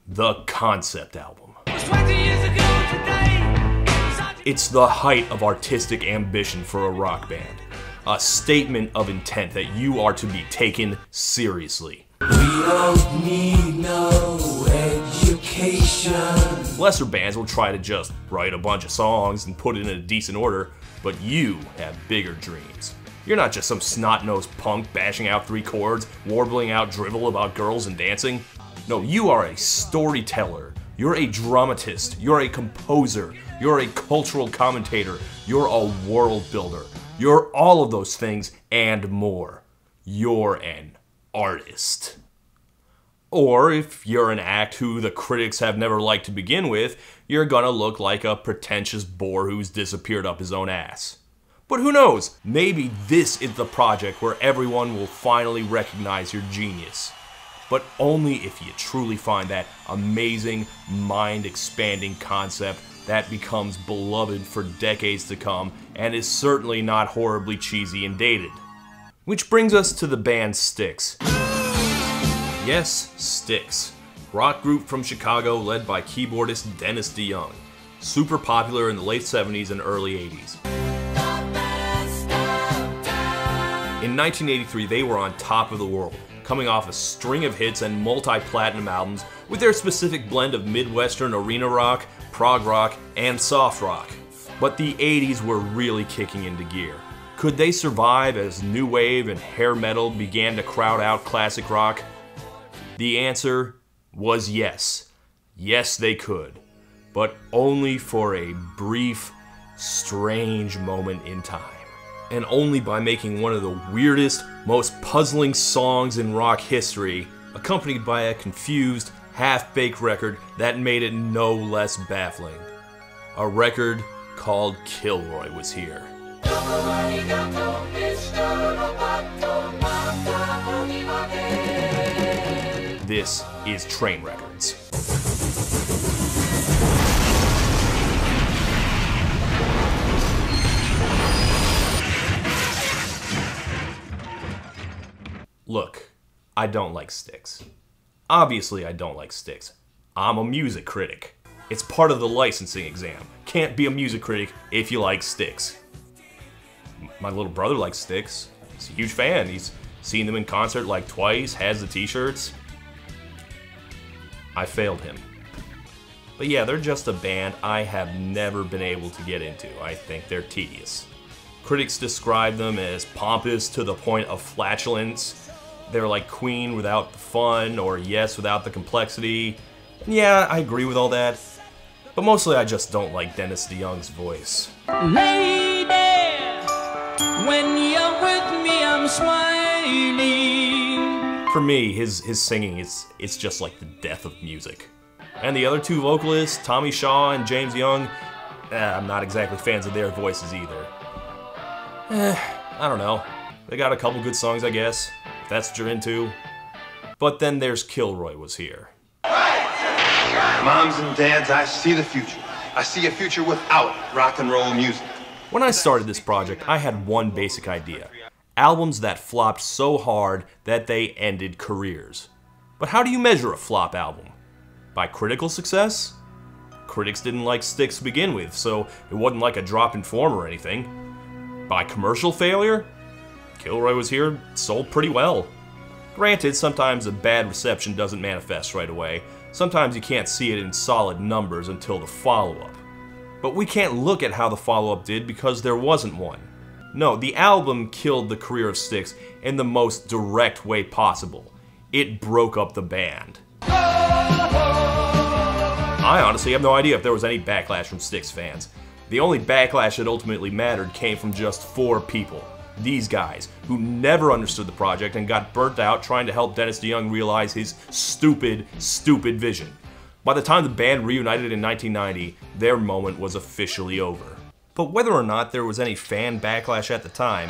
the concept album. It's the height of artistic ambition for a rock band. A statement of intent that you are to be taken seriously. We don't need no education. Lesser bands will try to just write a bunch of songs and put it in a decent order, but you have bigger dreams. You're not just some snot-nosed punk bashing out 3 chords, warbling out drivel about girls and dancing. No, you are a storyteller. You're a dramatist. You're a composer. You're a cultural commentator. You're a world builder. You're all of those things and more. You're an artist. Or if you're an act who the critics have never liked to begin with, you're gonna look like a pretentious bore who's disappeared up his own ass. But who knows? Maybe this is the project where everyone will finally recognize your genius. But only if you truly find that amazing, mind-expanding concept that becomes beloved for decades to come and is certainly not horribly cheesy and dated. Which brings us to the band Styx. Yes, Styx. Rock group from Chicago led by keyboardist Dennis DeYoung. Super popular in the late 70s and early 80s. In 1983, they were on top of the world, coming off a string of hits and multi-platinum albums with their specific blend of Midwestern arena rock, prog rock, and soft rock. But the 80s were really kicking into gear. Could they survive as new wave and hair metal began to crowd out classic rock? The answer was yes. Yes, they could. But only for a brief, strange moment in time. And only by making one of the weirdest, most puzzling songs in rock history, accompanied by a confused, half-baked record that made it no less baffling. A record called Kilroy was here. This is TRAINWRECKORDS. Look, I don't like Styx. Obviously I don't like Styx. I'm a music critic. It's part of the licensing exam. Can't be a music critic if you like Styx. My little brother likes Styx. He's a huge fan. He's seen them in concert like twice, has the t-shirts. I failed him. But yeah, they're just a band I have never been able to get into. I think they're tedious. Critics describe them as pompous to the point of flatulence. They're like Queen without the fun, or Yes without the complexity. And yeah, I agree with all that. But mostly I just don't like Dennis DeYoung's voice. Lady, when you're with me, I'm smiling. For me, his singing, it's just like the death of music. And the other 2 vocalists, Tommy Shaw and James Young, I'm not exactly fans of their voices either. I don't know. They got a couple good songs, I guess, if that's what you're into. But then there's Kilroy was here. Moms and dads, I see the future. I see a future without rock and roll music. When I started this project, I had one basic idea. Albums that flopped so hard that they ended careers. But how do you measure a flop album? By critical success? Critics didn't like Styx to begin with, so it wasn't like a drop in form or anything. By commercial failure? Kilroy was here sold pretty well. Granted, sometimes a bad reception doesn't manifest right away. Sometimes you can't see it in solid numbers until the follow-up. But we can't look at how the follow-up did because there wasn't one. No, the album killed the career of Styx in the most direct way possible. It broke up the band. I honestly have no idea if there was any backlash from Styx fans. The only backlash that ultimately mattered came from just 4 people. These guys, who never understood the project and got burnt out trying to help Dennis DeYoung realize his stupid, stupid vision. By the time the band reunited in 1990, their moment was officially over. But whether or not there was any fan backlash at the time,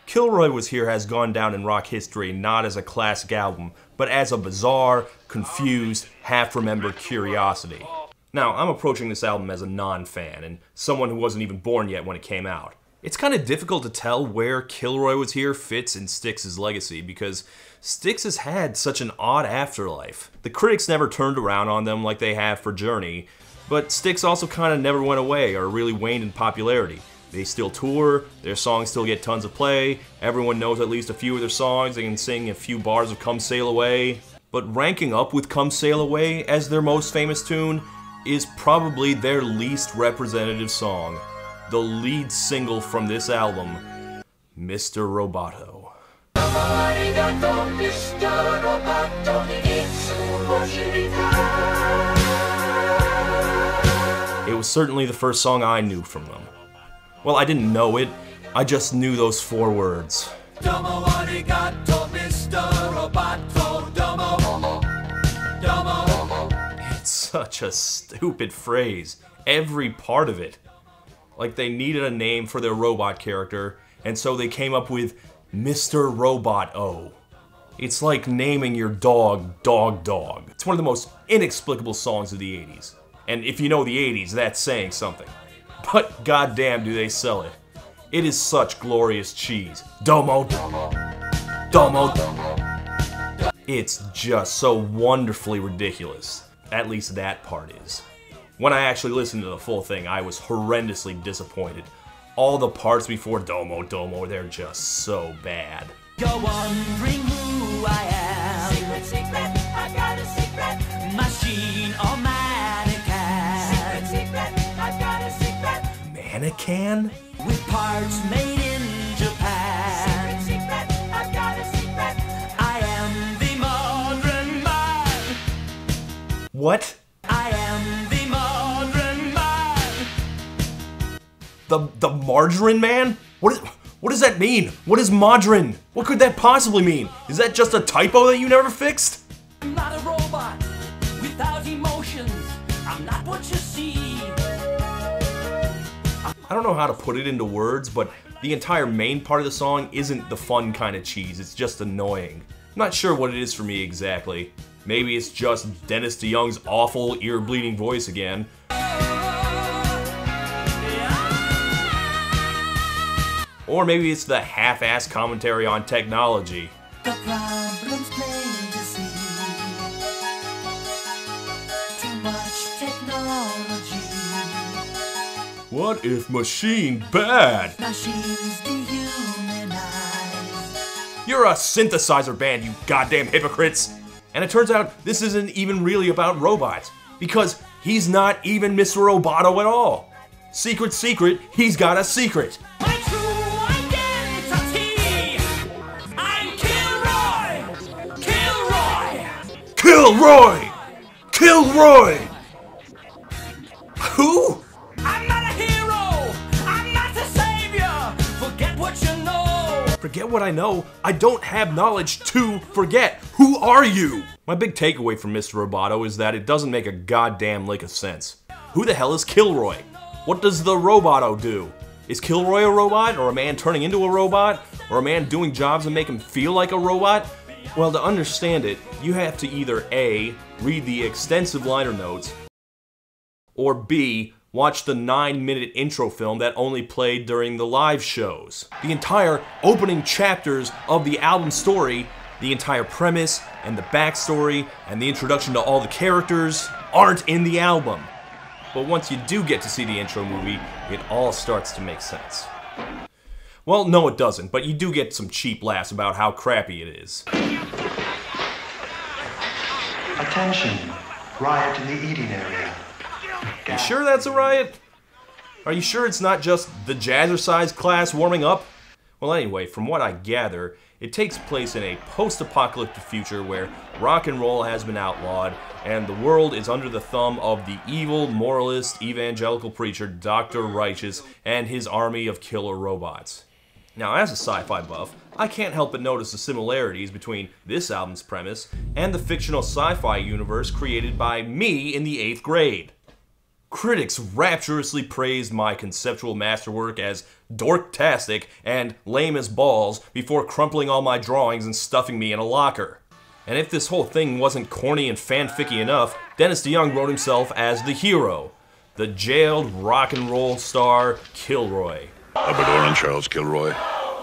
Kilroy Was Here has gone down in rock history not as a classic album, but as a bizarre, confused, half-remembered curiosity. Now, I'm approaching this album as a non-fan, and someone who wasn't even born yet when it came out. It's kind of difficult to tell where Kilroy Was Here fits in Styx's legacy, because Styx has had such an odd afterlife. The critics never turned around on them like they have for Journey, but Styx also kind of never went away or really waned in popularity. They still tour, their songs still get tons of play, everyone knows at least a few of their songs, they can sing a few bars of Come Sail Away. But ranking up with Come Sail Away as their most famous tune is probably their least representative song. The lead single from this album, Mr. Roboto. Arigato, Mr. Roboto, It was certainly the first song I knew from them. Well, I didn't know it, I just knew those 4 words. Domo, arigato, Mr. Roboto, Domo, Domo. It's such a stupid phrase, every part of it. Like they needed a name for their robot character, and so they came up with Mr. Roboto. It's like naming your dog Dog. It's one of the most inexplicable songs of the 80s. And if you know the 80s, that's saying something. But goddamn do they sell it. It is such glorious cheese. Domo, Domo. It's just so wonderfully ridiculous. At least that part is. When I actually listened to the full thing, I was horrendously disappointed. All the parts before Domo, they're just so bad. You're wondering who I am. Secret, secret, I got a secret. Machine or mannequin. Secret, secret, I got a secret. Mannequin? With parts made in Japan. Secret, secret, I got a secret. I am the modern man. What? I am the modern man. The margarine man? What does that mean? What is modren? What could that possibly mean? Is that just a typo that you never fixed? I'm not a robot without emotions. I'm not what you see. I don't know how to put it into words, but the entire main part of the song isn't the fun kind of cheese, it's just annoying. I'm not sure what it is for me exactly. Maybe it's just Dennis DeYoung's awful, ear-bleeding voice again. Or maybe it's the half-assed commentary on technology. The problem's plain to see. Too much technology. What if machine bad? Machines dehumanize. You're a synthesizer band, you goddamn hypocrites! And it turns out this isn't even really about robots, because he's not even Mr. Roboto at all. Secret, he's got a secret. My true identity. I'm Kilroy. Kilroy! Kilroy! Who? I'm not a hero. I'm not the savior. Forget what you know. Forget what I know? I don't have knowledge to forget. Who are you? My big takeaway from Mr. Roboto is that it doesn't make a goddamn lick of sense. Who the hell is Kilroy? What does the Roboto do? Is Kilroy a robot, or a man turning into a robot, or a man doing jobs that make him feel like a robot? Well, to understand it, you have to either A, read the extensive liner notes, or B, watch the 9-minute intro film that only played during the live shows. The entire opening chapters of the album story, the entire premise, and the backstory, and the introduction to all the characters aren't in the album. But once you do get to see the intro movie, it all starts to make sense. Well, no it doesn't, but you do get some cheap laughs about how crappy it is. Attention, riot in the eating area. You sure that's a riot? Are you sure it's not just the jazzercise class warming up? Well anyway, from what I gather, it takes place in a post-apocalyptic future where rock and roll has been outlawed, and the world is under the thumb of the evil, moralist, evangelical preacher Dr. Righteous and his army of killer robots. Now, as a sci-fi buff, I can't help but notice the similarities between this album's premise and the fictional sci-fi universe created by me in the 8th grade. Critics rapturously praised my conceptual masterwork as dorktastic and lame as balls before crumpling all my drawings and stuffing me in a locker. And if this whole thing wasn't corny and fanficky enough, Dennis DeYoung wrote himself as the hero, the jailed rock and roll star Kilroy. Robert Oren Charles Kilroy.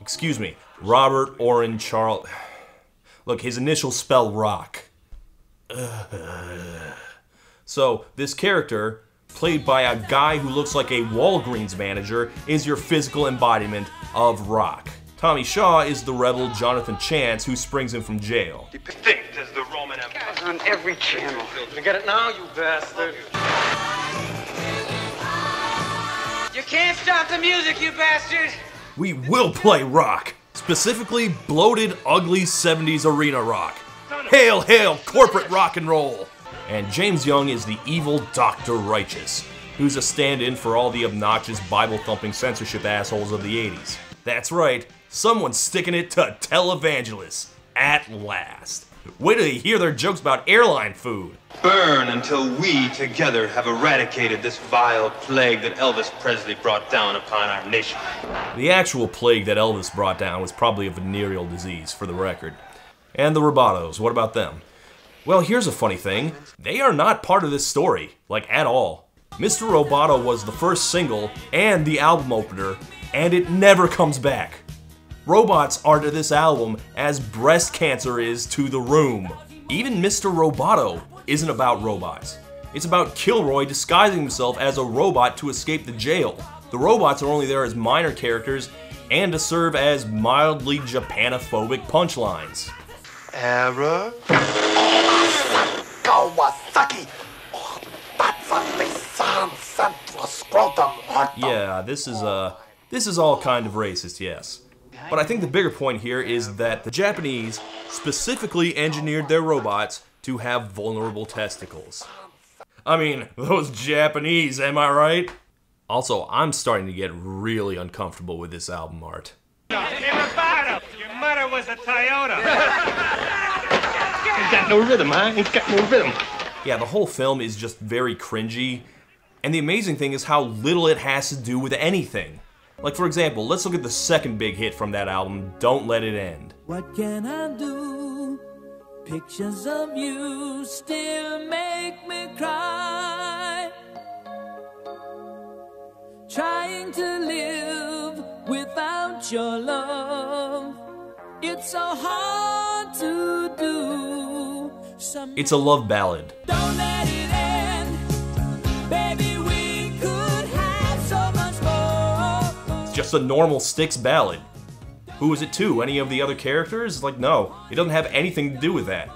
Excuse me, Robert Oren Charles. Look, his initials spell rock. So, this character, played by a guy who looks like a Walgreens manager, is your physical embodiment of rock. Tommy Shaw is the rebel Jonathan Chance who springs him from jail. Distinct as the Roman Empire. On every channel. You get it now, you bastard. You can't stop the music, you bastard! We will play rock! Specifically, bloated, ugly 70s arena rock. Hail, hail, corporate rock and roll! And James Young is the evil Dr. Righteous, who's a stand-in for all the obnoxious Bible-thumping censorship assholes of the 80s. That's right, someone's sticking it to televangelists. At last. Wait till you hear their jokes about airline food. Burn until we together have eradicated this vile plague that Elvis Presley brought down upon our nation. The actual plague that Elvis brought down was probably a venereal disease, for the record. And the Robotos, what about them? Well, here's a funny thing. They are not part of this story, like at all. Mr. Roboto was the first single and the album opener, and it never comes back. Robots are to this album as breast cancer is to The Room. Even Mr. Roboto isn't about robots. It's about Kilroy disguising himself as a robot to escape the jail. The robots are only there as minor characters and to serve as mildly Japanophobic punchlines. Error? Kawasaki! Oh, that's a Nissan Sentra scrotum. Yeah, this is all kind of racist, yes. But I think the bigger point here is that the Japanese specifically engineered their robots to have vulnerable testicles. I mean, those Japanese, am I right? Also, I'm starting to get really uncomfortable with this album art. Roboto, your mother was a Toyota. Ain't got no rhythm, huh? Ain't got no rhythm. Yeah, the whole film is just very cringy, and the amazing thing is how little it has to do with anything. Like, for example, let's look at the second big hit from that album, Don't Let It End. What can I do? Pictures of you still make me cry. Trying to live without your love. It's so hard to do. It's a love ballad. Don't let it end. Baby, we could have so much more. It's just a normal Styx ballad. Who is it to? Any of the other characters? Like, no. It doesn't have anything to do with that.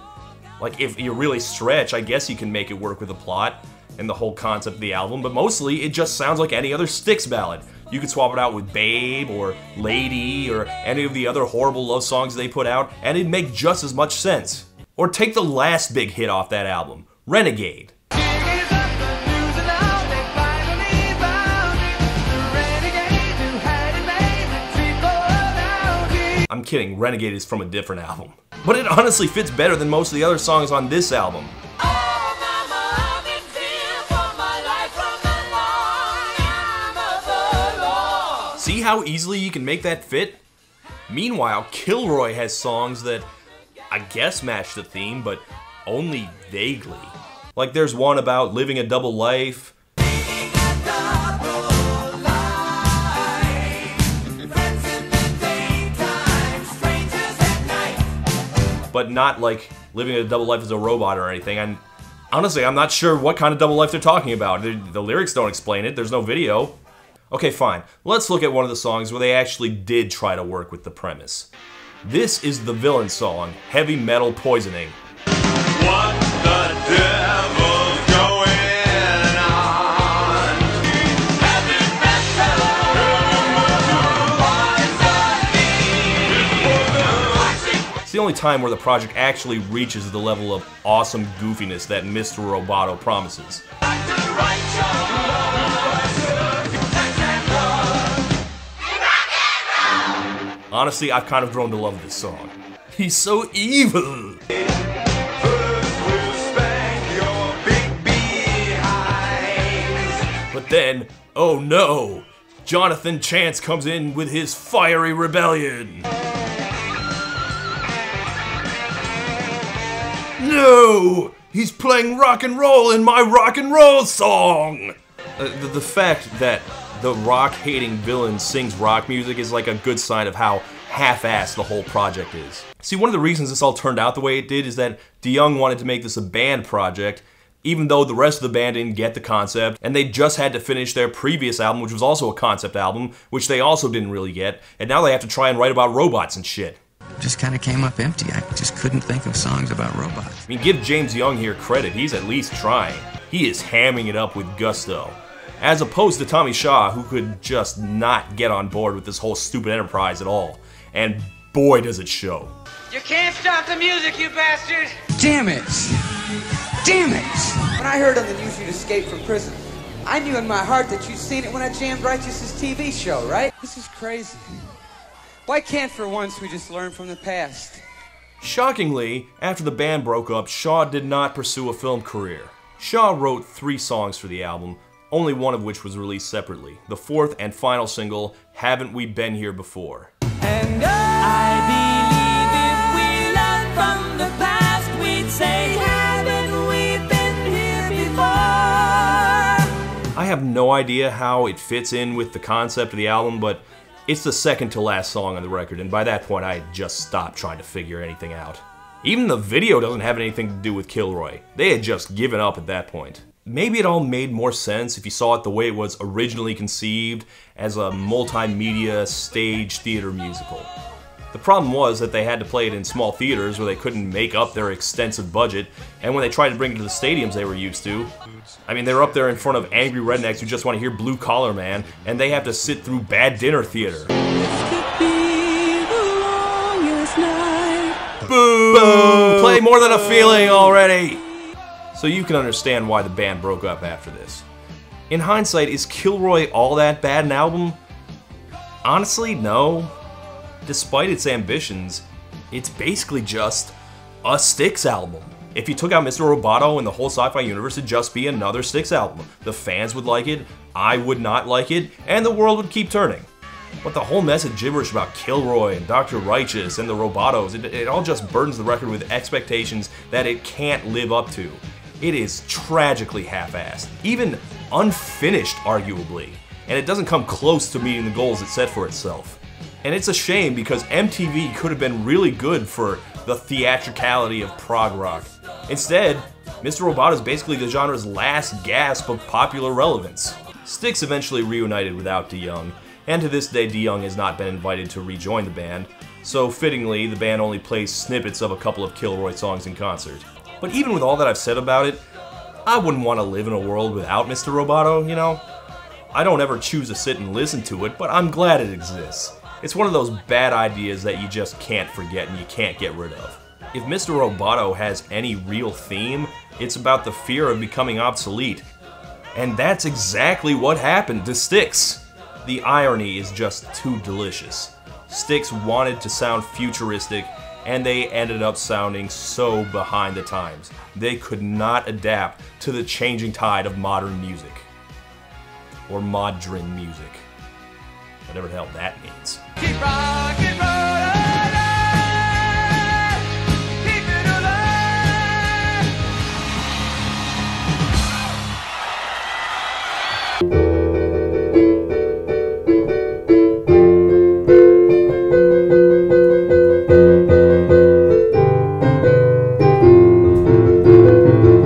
Like, if you really stretch, I guess you can make it work with the plot and the whole concept of the album, but mostly it just sounds like any other Styx ballad. You could swap it out with Babe or Lady or any of the other horrible love songs they put out, and it'd make just as much sense. Or take the last big hit off that album, Renegade. I'm kidding, Renegade is from a different album. But it honestly fits better than most of the other songs on this album. See how easily you can make that fit? Meanwhile, Kilroy has songs that I guess match the theme, but only vaguely. Like there's one about living a double life. But not like living a double life as a robot or anything. And honestly, I'm not sure what kind of double life they're talking about. The lyrics don't explain it. There's no video. Okay, fine. Let's look at one of the songs where they actually did try to work with the premise. This is the villain song, Heavy Metal Poisoning. What the devil's going on? Heavy metal. It's the only time where the project actually reaches the level of awesome goofiness that Mr. Roboto promises. Honestly, I've kind of grown to love this song. He's so evil! But then, oh no! Jonathan Chance comes in with his fiery rebellion! No! He's playing rock and roll in my rock and roll song! The fact that the rock-hating villain sings rock music is like a good sign of how half-assed the whole project is. See, one of the reasons this all turned out the way it did is that DeYoung wanted to make this a band project, even though the rest of the band didn't get the concept, and they just had to finish their previous album, which was also a concept album, which they also didn't really get, and now they have to try and write about robots and shit. Just kind of came up empty. I just couldn't think of songs about robots. I mean, give James Young here credit, he's at least trying. He is hamming it up with gusto. As opposed to Tommy Shaw, who could just not get on board with this whole stupid enterprise at all. And boy does it show. You can't stop the music, you bastard! Damn it! Damn it! When I heard on the news you'd escaped from prison, I knew in my heart that you'd seen it when I jammed Righteous's TV show, right? This is crazy. Why can't for once we just learn from the past? Shockingly, after the band broke up, Shaw did not pursue a film career. Shaw wrote 3 songs for the album, only one of which was released separately. The 4th and final single, Haven't We Been Here Before? And I believe if we learn from the past, we'd say, haven't we been here before? I have no idea how it fits in with the concept of the album, but it's the second to last song on the record, and by that point I had just stopped trying to figure anything out. Even the video doesn't have anything to do with Kilroy. They had just given up at that point. Maybe it all made more sense if you saw it the way it was originally conceived, as a multimedia stage theater musical. The problem was that they had to play it in small theaters where they couldn't make up their extensive budget, and when they tried to bring it to the stadiums they were used to, I mean, they were up there in front of angry rednecks who just want to hear Blue Collar Man, and they have to sit through bad dinner theater. Boo! Play More Than a Feeling already! So you can understand why the band broke up after this. In hindsight, is Kilroy all that bad an album? Honestly, no. Despite its ambitions, it's basically just a Styx album. If you took out Mr. Roboto and the whole sci-fi universe, it'd just be another Styx album. The fans would like it, I would not like it, and the world would keep turning. But the whole mess of gibberish about Kilroy and Dr. Righteous and the Robotos, it all just burdens the record with expectations that it can't live up to. It is tragically half-assed, even unfinished arguably, and it doesn't come close to meeting the goals it set for itself. And it's a shame because MTV could have been really good for the theatricality of prog rock. Instead, Mr. Roboto is basically the genre's last gasp of popular relevance. Styx eventually reunited without DeYoung, and to this day DeYoung has not been invited to rejoin the band, so fittingly the band only plays snippets of a couple of Kilroy songs in concert. But even with all that I've said about it, I wouldn't want to live in a world without Mr. Roboto, you know? I don't ever choose to sit and listen to it, but I'm glad it exists. It's one of those bad ideas that you just can't forget and you can't get rid of. If Mr. Roboto has any real theme, it's about the fear of becoming obsolete. And that's exactly what happened to Styx. The irony is just too delicious. Styx wanted to sound futuristic, and they ended up sounding so behind the times. They could not adapt to the changing tide of modern music. Or modren music. Whatever the hell that means. Keep right.